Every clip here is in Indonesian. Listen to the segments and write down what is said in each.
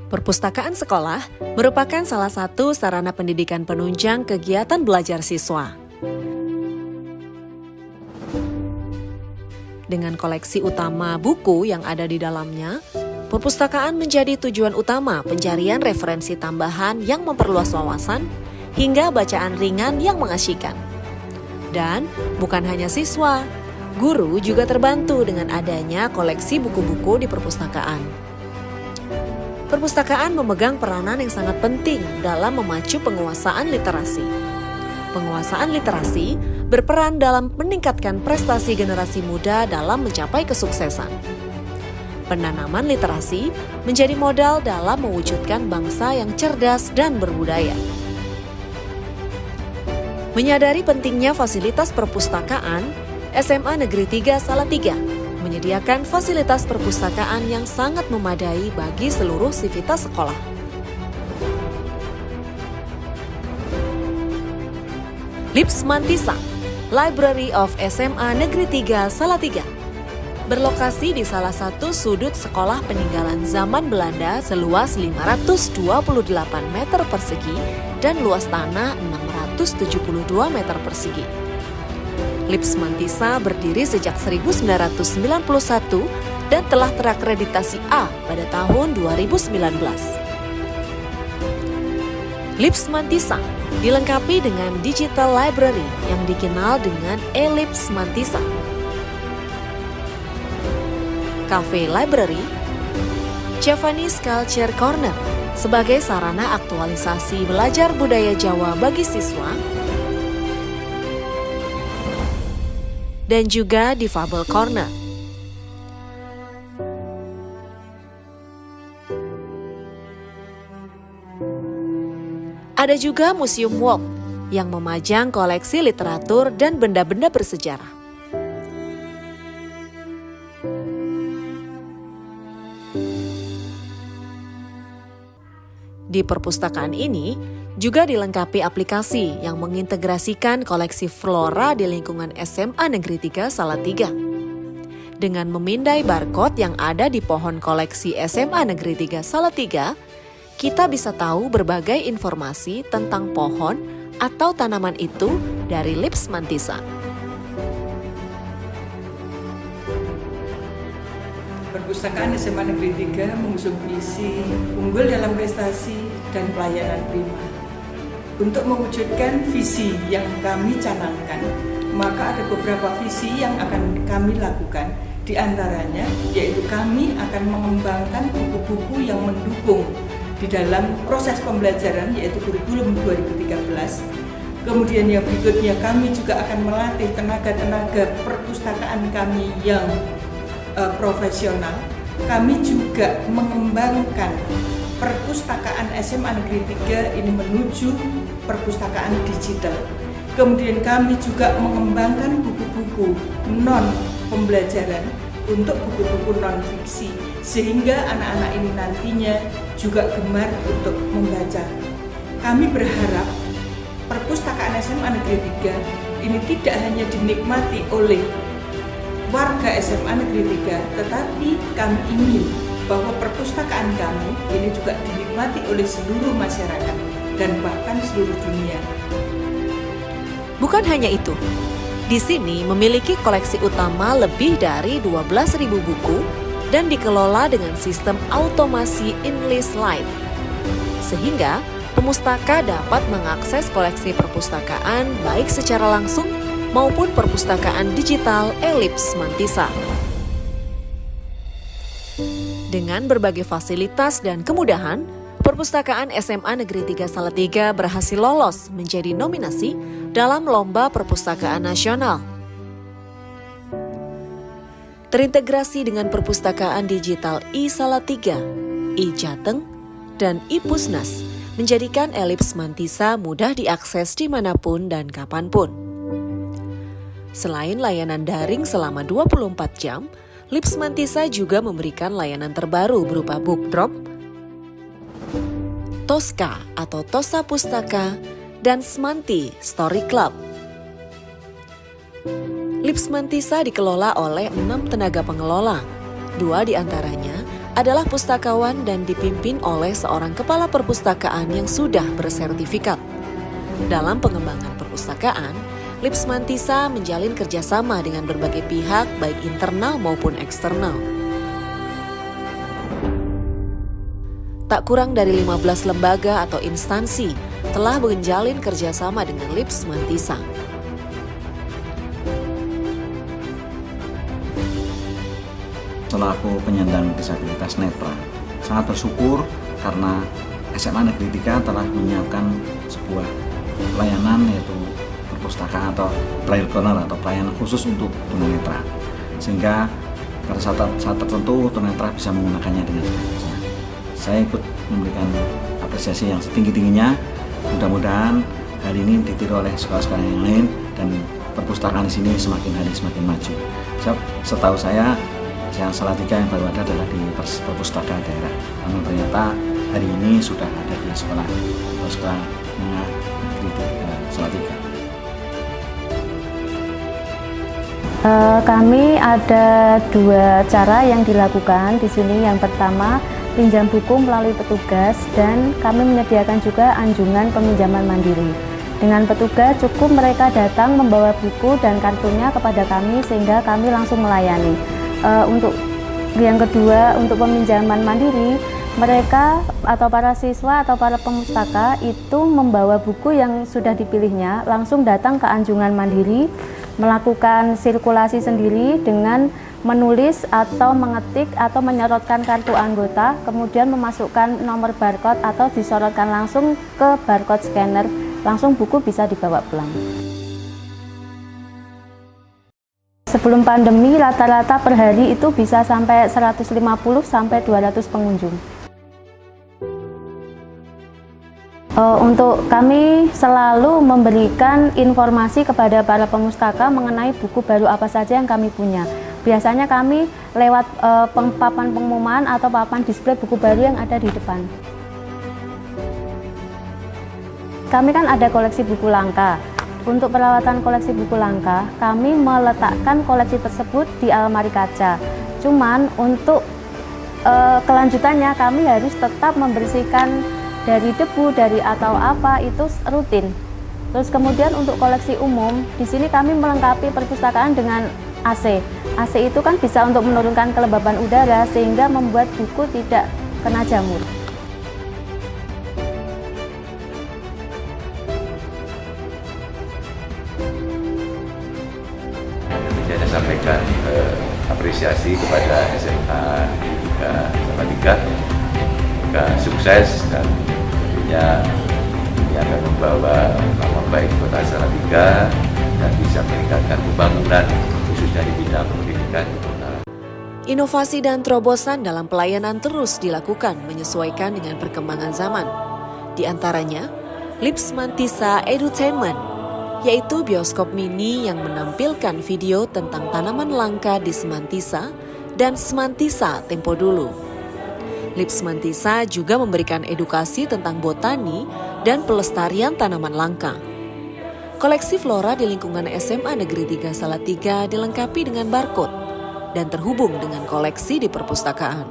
Perpustakaan sekolah merupakan salah satu sarana pendidikan penunjang kegiatan belajar siswa. Dengan koleksi utama buku yang ada di dalamnya, perpustakaan menjadi tujuan utama pencarian referensi tambahan yang memperluas wawasan hingga bacaan ringan yang mengasyikkan. Dan bukan hanya siswa, guru juga terbantu dengan adanya koleksi buku-buku di perpustakaan. Perpustakaan memegang peranan yang sangat penting dalam memacu penguasaan literasi. Penguasaan literasi berperan dalam meningkatkan prestasi generasi muda dalam mencapai kesuksesan. Penanaman literasi menjadi modal dalam mewujudkan bangsa yang cerdas dan berbudaya. Menyadari pentingnya fasilitas perpustakaan, SMA Negeri 3 Salatiga menyediakan fasilitas perpustakaan yang sangat memadai bagi seluruh sivitas sekolah. Lips Mantisa, Library of SMA Negeri 3 Salatiga, berlokasi di salah satu sudut sekolah peninggalan zaman Belanda seluas 528 meter persegi dan luas tanah 672 meter persegi. Lips Mantisa berdiri sejak 1991 dan telah terakreditasi A pada tahun 2019. Lips Mantisa dilengkapi dengan digital library yang dikenal dengan e-Lips Mantisa, Cafe Library, Javanese Culture Corner sebagai sarana aktualisasi belajar budaya Jawa bagi siswa, dan juga Difabel Corner. Ada juga Museum Walk yang memajang koleksi literatur dan benda-benda bersejarah. Di perpustakaan ini juga dilengkapi aplikasi yang mengintegrasikan koleksi flora di lingkungan SMA Negeri 3 Salatiga. Dengan memindai barcode yang ada di pohon koleksi SMA Negeri 3 Salatiga, kita bisa tahu berbagai informasi tentang pohon atau tanaman itu dari Lips Mantisa. Perpustakaan SMA Negeri 3 mengusung visi unggul dalam prestasi dan pelayanan prima. Untuk mewujudkan visi yang kami canangkan, maka ada beberapa visi yang akan kami lakukan. Di antaranya, yaitu kami akan mengembangkan buku-buku yang mendukung di dalam proses pembelajaran, yaitu kurikulum 2013. Kemudian yang berikutnya, kami juga akan melatih tenaga-tenaga perpustakaan kami yang profesional. Kami juga mengembangkan perpustakaan SMA Negeri 3 ini menuju perpustakaan digital. Kemudian kami juga mengembangkan buku-buku non-pembelajaran untuk buku-buku non-fiksi, sehingga anak-anak ini nantinya juga gemar untuk membaca. Kami berharap perpustakaan SMA Negeri 3 ini tidak hanya dinikmati oleh warga SMA Negeri 3, tetapi kami ingin bahwa perpustakaan kami ini juga dinikmati oleh seluruh masyarakat dan bahkan seluruh dunia. Bukan hanya itu, di sini memiliki koleksi utama lebih dari 12.000 buku dan dikelola dengan sistem automasi Enlist Lite, sehingga pemustaka dapat mengakses koleksi perpustakaan baik secara langsung maupun perpustakaan digital e-Lips Mantisa. Dengan berbagai fasilitas dan kemudahan, perpustakaan SMA Negeri 3 Salatiga berhasil lolos menjadi nominasi dalam Lomba Perpustakaan Nasional. Terintegrasi dengan perpustakaan digital i-Salatiga, i-Jateng, dan i-Pusnas, menjadikan e-Lips Mantisa mudah diakses dimanapun dan kapanpun. Selain layanan daring selama 24 jam, Lips Mantisa juga memberikan layanan terbaru berupa book drop, Toska atau Tosa Pustaka, dan Smanti Story Club. Lips Mantisa dikelola oleh 6 tenaga pengelola. 2 diantaranya adalah pustakawan dan dipimpin oleh seorang kepala perpustakaan yang sudah bersertifikat. Dalam pengembangan perpustakaan, LIPS Mantisa menjalin kerjasama dengan berbagai pihak baik internal maupun eksternal. Tak kurang dari 15 lembaga atau instansi telah menjalin kerjasama dengan LIPS Mantisa. Selaku penyandang disabilitas netra, sangat bersyukur karena SMA Negeri 3 telah menyiapkan sebuah pelayanan yaitu perpustakaan atau braille corner atau pelayanan khusus untuk tunanetra, sehingga pada saat tertentu tunanetra bisa menggunakannya dengan bebasnya. Saya ikut memberikan apresiasi yang setinggi-tingginya. Mudah-mudahan hal ini ditiru oleh sekolah-sekolah yang lain dan perpustakaan di sini semakin hari semakin maju. Setahu saya yang Salatiga yang baru ada adalah di perpustakaan daerah. Namun ternyata hari ini sudah ada di sekolah menengah negeri Salatiga. Kami ada 2 cara yang dilakukan di sini. Yang pertama, pinjam buku melalui petugas, dan kami menyediakan juga anjungan peminjaman mandiri. Dengan petugas cukup mereka datang membawa buku dan kartunya kepada kami sehingga kami langsung melayani. Untuk yang kedua, untuk peminjaman mandiri, mereka atau para siswa atau para pemustaka itu membawa buku yang sudah dipilihnya langsung datang ke anjungan mandiri, melakukan sirkulasi sendiri dengan menulis atau mengetik atau menyorotkan kartu anggota, kemudian memasukkan nomor barcode atau disorotkan langsung ke barcode scanner, langsung buku bisa dibawa pulang. Sebelum pandemi rata-rata per hari itu bisa sampai 150 sampai 200 pengunjung. Untuk kami selalu memberikan informasi kepada para pemustaka mengenai buku baru apa saja yang kami punya. Biasanya kami lewat papan pengumuman atau papan display buku baru yang ada di depan. Kami kan ada koleksi buku langka. Untuk perawatan koleksi buku langka, kami meletakkan koleksi tersebut di almari kaca. Cuman untuk kelanjutannya kami harus tetap membersihkan dari debu, dari atau apa itu rutin. Terus kemudian untuk koleksi umum, di sini kami melengkapi perpustakaan dengan AC. AC itu kan bisa untuk menurunkan kelembaban udara sehingga membuat buku tidak kena jamur. Saya sampaikan apresiasi kepada SMA Salatiga, semoga sukses dan tentunya ini akan membawa nama baik kota Salatiga dan bisa meningkatkan pembangunan khususnya di bidang pendidikan. Inovasi dan terobosan dalam pelayanan terus dilakukan menyesuaikan dengan perkembangan zaman. Di antaranya, LIPS Mantisa Edutainment, yaitu bioskop mini yang menampilkan video tentang tanaman langka di Semantisa dan Semantisa tempo dulu. LIPS Mantisa juga memberikan edukasi tentang botani dan pelestarian tanaman langka. Koleksi flora di lingkungan SMA Negeri 3 Salatiga dilengkapi dengan barcode dan terhubung dengan koleksi di perpustakaan.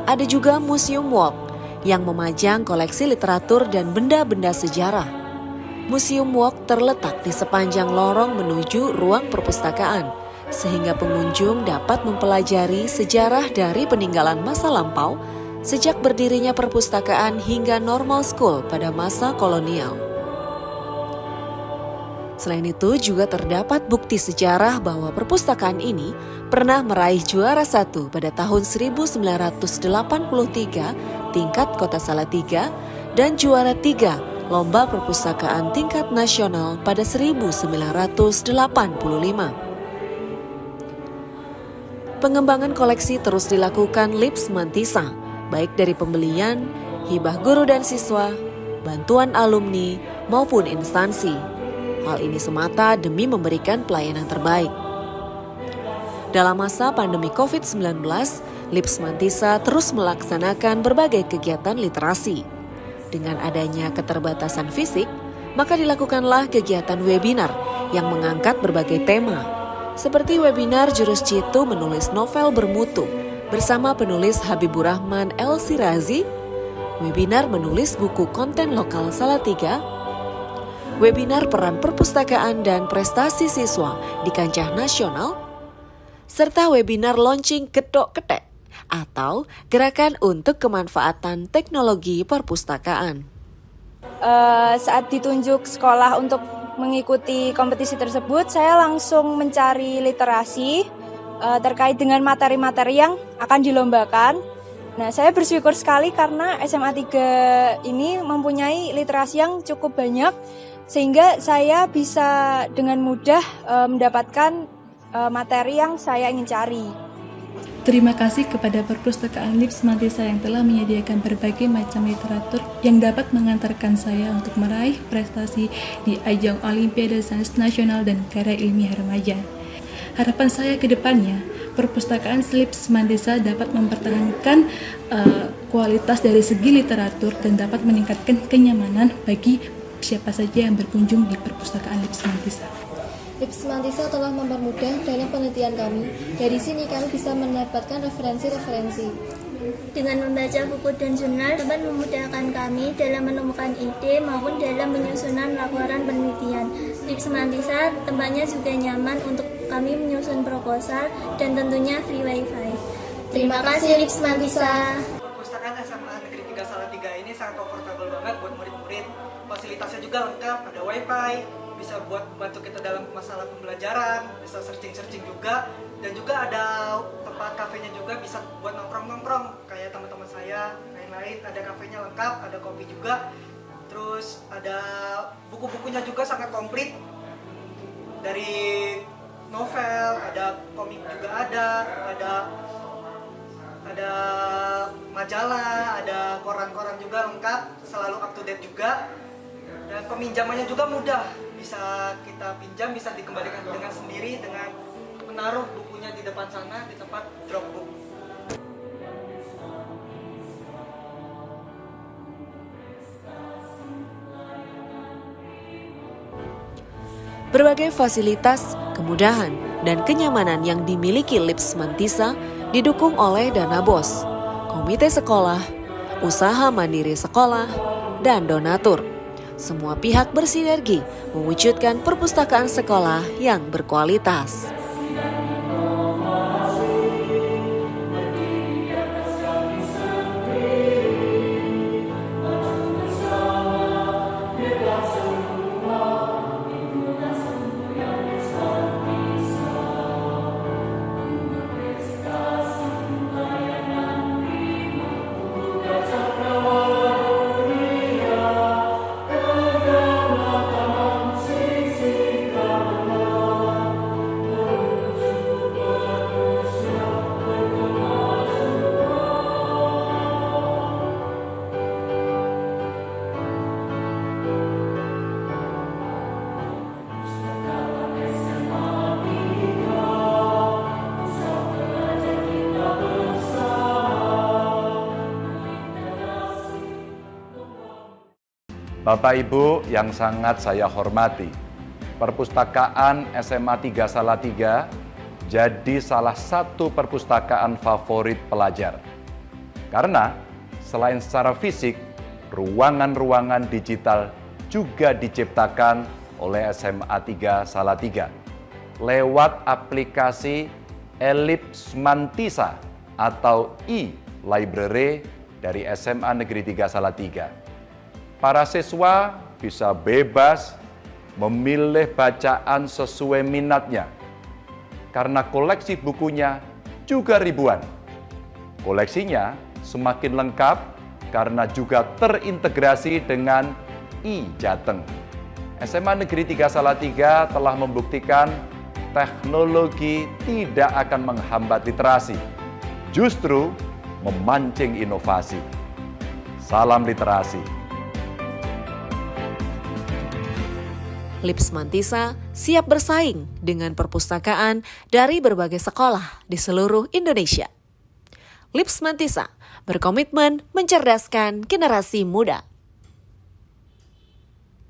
Ada juga Museum Walk yang memajang koleksi literatur dan benda-benda sejarah. Museum Walk terletak di sepanjang lorong menuju ruang perpustakaan, sehingga pengunjung dapat mempelajari sejarah dari peninggalan masa lampau sejak berdirinya perpustakaan hingga normal school pada masa kolonial. Selain itu juga terdapat bukti sejarah bahwa perpustakaan ini pernah meraih juara 1 pada tahun 1983 tingkat Kota Salatiga dan juara 3 Lomba Perpustakaan Tingkat Nasional pada 1985. Pengembangan koleksi terus dilakukan LIPS Mantisa, baik dari pembelian, hibah guru dan siswa, bantuan alumni, maupun instansi. Hal ini semata demi memberikan pelayanan terbaik. Dalam masa pandemi COVID-19, LIPS Mantisa terus melaksanakan berbagai kegiatan literasi. Dengan adanya keterbatasan fisik, maka dilakukanlah kegiatan webinar yang mengangkat berbagai tema, seperti webinar Jurus Jitu menulis novel bermutu Bersama penulis Habibur Rahman El Sirazi, webinar menulis buku konten lokal Salatiga, webinar peran perpustakaan dan prestasi siswa di kancah nasional, serta webinar launching Ketok Ketek atau gerakan untuk kemanfaatan teknologi perpustakaan. Saat ditunjuk sekolah untuk mengikuti kompetisi tersebut, saya langsung mencari literasi terkait dengan materi-materi yang akan dilombakan. Nah, saya bersyukur sekali karena SMA 3 ini mempunyai literasi yang cukup banyak, sehingga saya bisa dengan mudah mendapatkan materi yang saya ingin cari. Terima kasih kepada Perpustakaan LIPS Mantisa yang telah menyediakan berbagai macam literatur yang dapat mengantarkan saya untuk meraih prestasi di ajang Olimpiade Sains Nasional dan Karya Ilmiah Remaja. Harapan saya ke depannya, Perpustakaan LIPS Mantisa dapat mempertahankan kualitas dari segi literatur dan dapat meningkatkan kenyamanan bagi siapa saja yang berkunjung di Perpustakaan LIPS Mantisa. LIPS Mantisa telah mempermudah dalam penelitian kami. Dari sini kami bisa mendapatkan referensi-referensi. Dengan membaca buku dan jurnal dapat memudahkan kami dalam menemukan ide maupun dalam penyusunan laporan penelitian. LIPS Mantisa tempatnya juga nyaman untuk kami menyusun proposal dan tentunya free wifi. Terima kasih LIPS Mantisa. Perpustakaan SMA Negeri 3 Salatiga ini sangat comfortable banget buat murid-murid. Fasilitasnya juga lengkap, ada wifi, bisa buat bantu kita dalam masalah pembelajaran, bisa searching-searching juga, dan juga ada tempat kafenya juga, bisa buat nongkrong-nongkrong kayak teman-teman saya, lain-lain. Ada kafenya lengkap, ada kopi juga, terus ada buku-bukunya juga sangat komplit, dari novel, ada komik juga ada majalah, ada koran-koran juga lengkap, selalu up to date juga, dan peminjamannya juga mudah. Bisa kita pinjam, bisa dikembalikan dengan sendiri dengan menaruh bukunya di depan sana di tempat drop book. Berbagai fasilitas, kemudahan, dan kenyamanan yang dimiliki LIPS Mantisa didukung oleh dana BOS, komite sekolah, usaha mandiri sekolah, dan donatur. Semua pihak bersinergi mewujudkan perpustakaan sekolah yang berkualitas. Bapak Ibu yang sangat saya hormati, Perpustakaan SMA 3 Salatiga jadi salah satu perpustakaan favorit pelajar. Karena selain secara fisik, ruangan-ruangan digital juga diciptakan oleh SMA 3 Salatiga lewat aplikasi LIPS Mantisa atau e-library dari SMA Negeri 3 Salatiga. Para siswa bisa bebas memilih bacaan sesuai minatnya, karena koleksi bukunya juga ribuan. Koleksinya semakin lengkap karena juga terintegrasi dengan e-Jateng. SMA Negeri 3 Salatiga telah membuktikan teknologi tidak akan menghambat literasi, justru memancing inovasi. Salam literasi. LIPS Mantisa siap bersaing dengan perpustakaan dari berbagai sekolah di seluruh Indonesia. LIPS Mantisa berkomitmen mencerdaskan generasi muda.